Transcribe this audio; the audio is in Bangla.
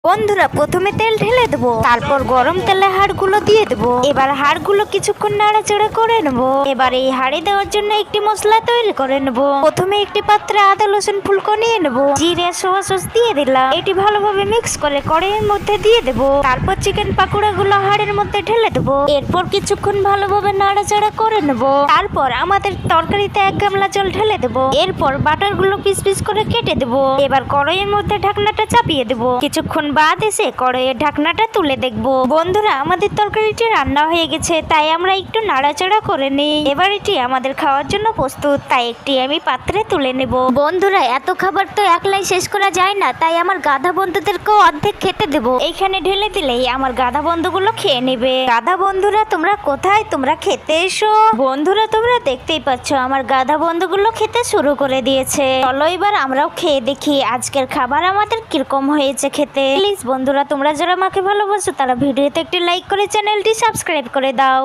বন্ধুরা প্রথমে তেল ঢেলে দেবো, তারপর গরম তেলে হাড়গুলো দিয়ে দেবো। এবার হাড়গুলো কিছুক্ষণ নাড়াচাড়া করে নেবো। এবার এই হাড়ে দেওয়ার জন্য একটি মশলা তৈরি করে নেবো। প্রথমে একটি পাত্রে আদা রসুন ফুলকো নিয়ে নেবো, জিরে সোয়া সস দিয়ে দিলাম। এটি ভালোভাবে মিক্স করে কড়াইয়ের মধ্যে দিয়ে দেবো। তারপর চিকেন পাকোড়া গুলো হাড়ের মধ্যে ঢেলে দেবো। এরপর কিছুক্ষণ ভালোভাবে নাড়াচাড়া করে নেবো। তারপর আমাদের তরকারিতে 1 গামলা জল ঢেলে দেবো। এরপর বাটার গুলো পিস পিস করে কেটে দেবো। এবার কড়াইয়ের মধ্যে ঢাকনাটা চাপিয়ে দেবো। কিছুক্ষণ বাদ এসে কড়াইয়ের ঢাকনাটা তুলে দেখবো। বন্ধুরা আমাদের তরকারিটি রান্না হয়ে গেছে, তাই আমরা একটু নাড়াচাড়া করে নিই। এবার এটি আমাদের খাওয়ার জন্য প্রস্তুত, তাই একটি আমি পাত্রে তুলে নেব। বন্ধুরা এত খাবার তো একলাই শেষ করা যায় না, তাই আমার গাধা বন্ধুদেরকেও অর্ধেক খেতে দেব। এইখানে ঢেলে দিলেই আমার গাধা বন্ধুগুলো খেয়ে নেবে। গাধা বন্ধুরা তোমরা কোথায়? তোমরা খেতে এসো। বন্ধুরা তোমরা দেখতেই পাচ্ছ আমার গাধা বন্ধুগুলো খেতে শুরু করে দিয়েছে। চলো এবার আমরাও খেয়ে দেখি আজকের খাবার আমাদের কিরকম হয়েছে খেতে। প্লিজ বন্ধুরা তোমরা যারা আমাকে ভালোবাসো তারা ভিডিওতে একটি লাইক করে চ্যানেলটি সাবস্ক্রাইব করে দাও।